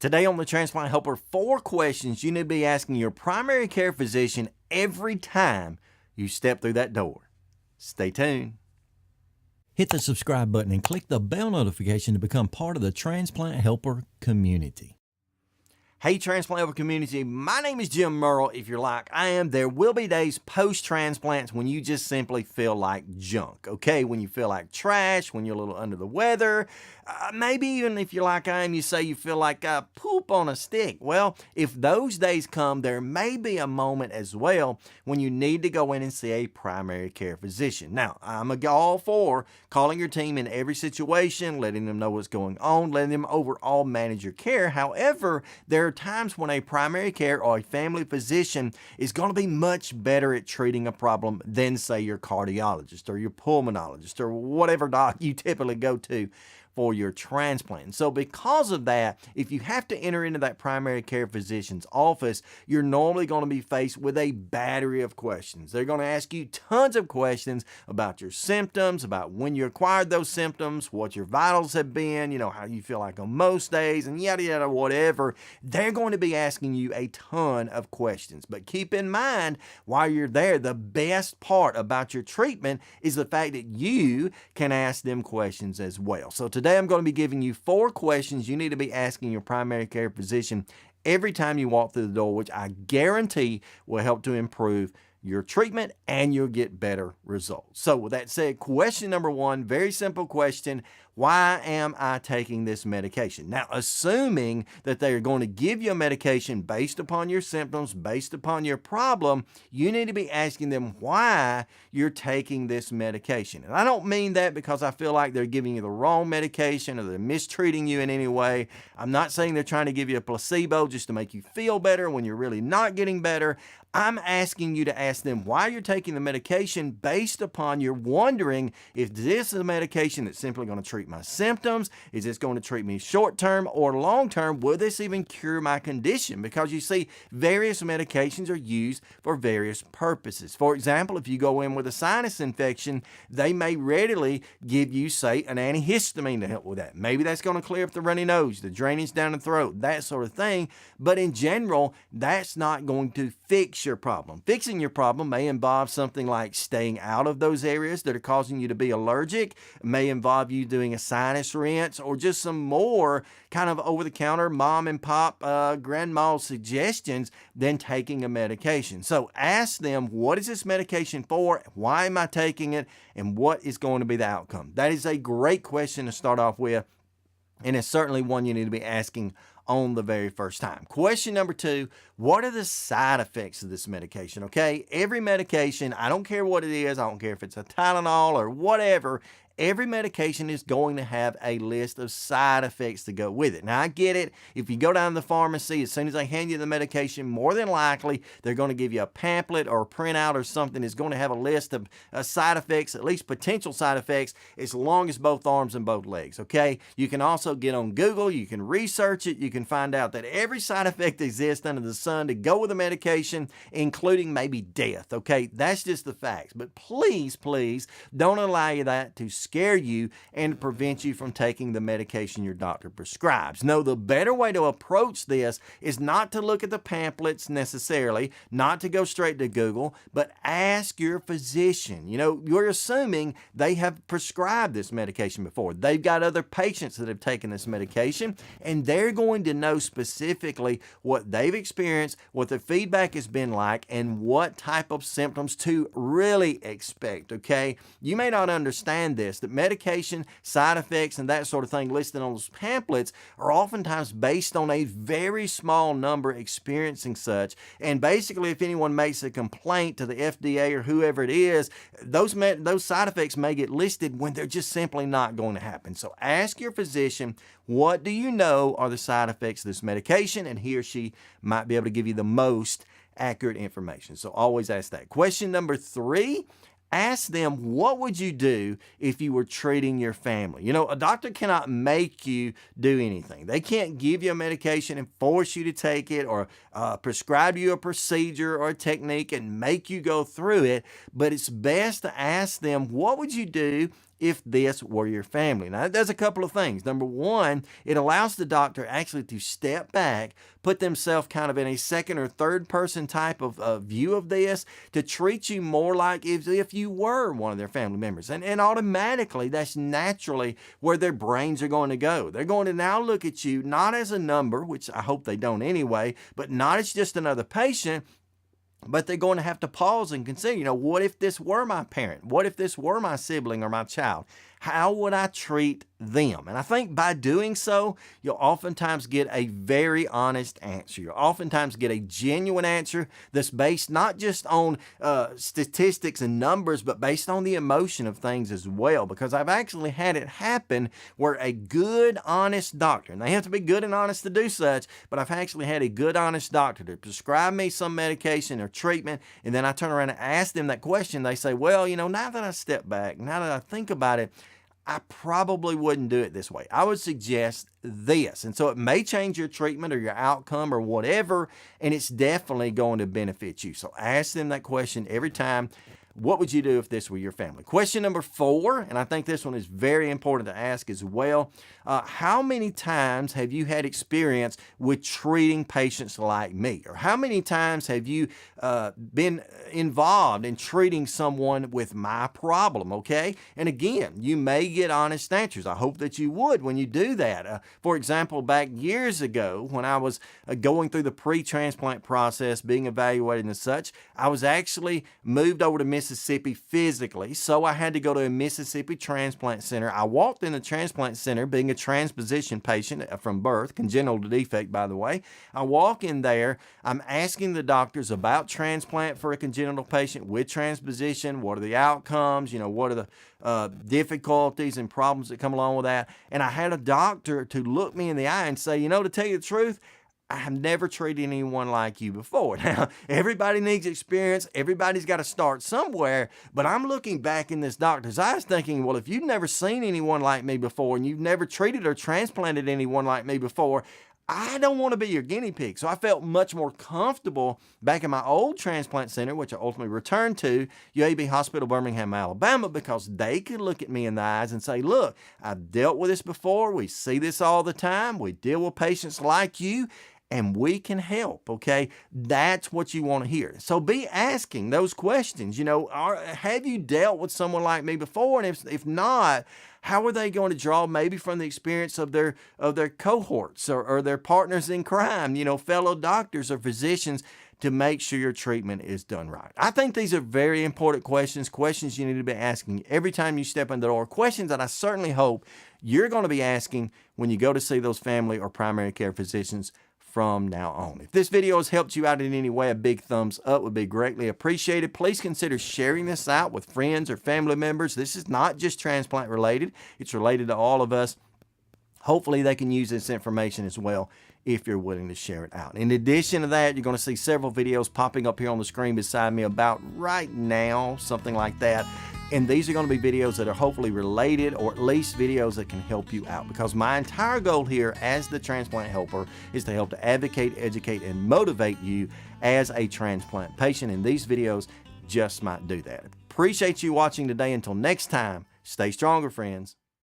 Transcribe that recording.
Today on the Transplant Helper, 4 questions you need to be asking your primary care physician every time you step through that door. Stay tuned. Hit the subscribe button and click the bell notification to become part of the Transplant Helper community. Hey Transplant Helper community, my name is Jim Merle. If you're like I am, there will be days post-transplants when you just simply feel like junk, okay? When you feel like trash, when you're a little under the weather, maybe even if you're like I am, you say you feel like poop on a stick. Well, if those days come, there may be a moment as well when you need to go in and see a primary care physician. Now, I'm all for calling your team in every situation, letting them know what's going on, letting them overall manage your care. However, there are times when a primary care or a family physician is going to be much better at treating a problem than, say, your cardiologist or your pulmonologist or whatever doc you typically go to for your transplant. And so because of that, if you have to enter into that primary care physician's office, you're normally going to be faced with a battery of questions. They're going to ask you tons of questions about your symptoms, about when you acquired those symptoms, what your vitals have been, how you feel like on most days, and yada, yada, whatever. They're going to be asking you a ton of questions. But keep in mind, while you're there, the best part about your treatment is the fact that you can ask them questions as well. So today I'm going to be giving you 4 questions you need to be asking your primary care physician every time you walk through the door, which I guarantee will help to improve your treatment and you'll get better results. So with that said, question number 1, very simple question. Why am I taking this medication? Now, assuming that they are going to give you a medication based upon your symptoms, based upon your problem, you need to be asking them why you're taking this medication. And I don't mean that because I feel like they're giving you the wrong medication or they're mistreating you in any way. I'm not saying they're trying to give you a placebo just to make you feel better when you're really not getting better. I'm asking you to ask them why you're taking the medication based upon you're wondering if this is a medication that's simply going to treat my symptoms. Is this going to treat me short term or long term? Will this even cure my condition? Because you see, various medications are used for various purposes. For example, if you go in with a sinus infection, they may readily give you, say, an antihistamine to help with that. Maybe that's going to clear up the runny nose, the drainage down the throat, that sort of thing. But in general, that's not going to fix your problem. Fixing your problem may involve something like staying out of those areas that are causing you to be allergic. It may involve you doing a sinus rinse or just some more kind of over-the-counter mom and pop grandma suggestions than taking a medication. So ask them, what is this medication for? Why am I taking it? And what is going to be the outcome? That is a great question to start off with. And it's certainly one you need to be asking on the very first time. Question number 2, what are the side effects of this medication? Okay, every medication, I don't care what it is, I don't care if it's a Tylenol or whatever, every medication is going to have a list of side effects to go with it. Now, I get it. If you go down to the pharmacy, as soon as they hand you the medication, more than likely, they're going to give you a pamphlet or a printout or something that's going to have a list of side effects, at least potential side effects, as long as both arms and both legs, okay? You can also get on Google. You can research it. You can find out that every side effect exists under the sun to go with the medication, including maybe death, okay? That's just the facts. But please, please, don't allow that to scare you and prevent you from taking the medication your doctor prescribes. No, the better way to approach this is not to look at the pamphlets necessarily, not to go straight to Google, but ask your physician. You're assuming they have prescribed this medication before. They've got other patients that have taken this medication, and they're going to know specifically what they've experienced, what the feedback has been like, and what type of symptoms to really expect, okay? You may not understand this, that medication, side effects, and that sort of thing listed on those pamphlets are oftentimes based on a very small number experiencing such. And basically, if anyone makes a complaint to the FDA or whoever it is, those side effects may get listed when they're just simply not going to happen. So ask your physician, what do you know are the side effects of this medication? And he or she might be able to give you the most accurate information. So always ask that. Question number 3, ask them, what would you do if you were treating your family? You know, a doctor cannot make you do anything. They can't give you a medication and force you to take it, or prescribe you a procedure or a technique and make you go through it. But it's best to ask them, what would you do if this were your family. Now, it does a couple of things. Number one, it allows the doctor actually to step back, put themselves kind of in a second or third person type of view of this, to treat you more like if you were one of their family members. And automatically, that's naturally where their brains are going to go. They're going to now look at you not as a number, which I hope they don't anyway, but not as just another patient, but they're going to have to pause and consider, what if this were my parent? What if this were my sibling or my child? How would I treat them? And I think by doing so, you'll oftentimes get a very honest answer. You'll oftentimes get a genuine answer that's based not just on statistics and numbers, but based on the emotion of things as well. Because I've actually had it happen where a good, honest doctor, and they have to be good and honest to do such, but I've actually had a good, honest doctor to prescribe me some medication or treatment, and then I turn around and ask them that question. They say, well, now that I step back, now that I think about it, I probably wouldn't do it this way. I would suggest this. And so it may change your treatment or your outcome or whatever, and it's definitely going to benefit you. So ask them that question every time. What would you do if this were your family? Question number 4, and I think this one is very important to ask as well. How many times have you had experience with treating patients like me? Or how many times have you been involved in treating someone with my problem, okay? And again, you may get honest answers. I hope that you would when you do that. For example, back years ago when I was going through the pre-transplant process, being evaluated and such, I was actually moved over to Mississippi physically, so I had to go to a Mississippi transplant center. I walked in the transplant center being a transposition patient from birth, congenital defect by the way. I walk in there, I'm asking the doctors about transplant for a congenital patient with transposition, what are the outcomes, what are the difficulties and problems that come along with that. And I had a doctor to look me in the eye and say, to tell you the truth, I have never treated anyone like you before. Now, everybody needs experience. Everybody's got to start somewhere. But I'm looking back in this doctor's eyes thinking, well, if you've never seen anyone like me before and you've never treated or transplanted anyone like me before, I don't want to be your guinea pig. So I felt much more comfortable back in my old transplant center, which I ultimately returned to, UAB Hospital, Birmingham, Alabama, because they could look at me in the eyes and say, look, I've dealt with this before. We see this all the time. We deal with patients like you, and we can help, okay? That's what you want to hear. So be asking those questions. Have you dealt with someone like me before? And if not, how are they going to draw maybe from the experience of their cohorts or their partners in crime, fellow doctors or physicians, to make sure your treatment is done right? I think these are very important questions you need to be asking every time you step in the door, questions that I certainly hope you're going to be asking when you go to see those family or primary care physicians from now on. If this video has helped you out in any way, a big thumbs up would be greatly appreciated. Please consider sharing this out with friends or family members. This is not just transplant related. It's related to all of us. Hopefully they can use this information as well if you're willing to share it out. In addition to that, you're going to see several videos popping up here on the screen beside me about right now, something like that. And these are going to be videos that are hopefully related, or at least videos that can help you out, because my entire goal here as the transplant helper is to help to advocate, educate, and motivate you as a transplant patient, and these videos just might do that. Appreciate you watching today. Until next time, stay stronger, friends.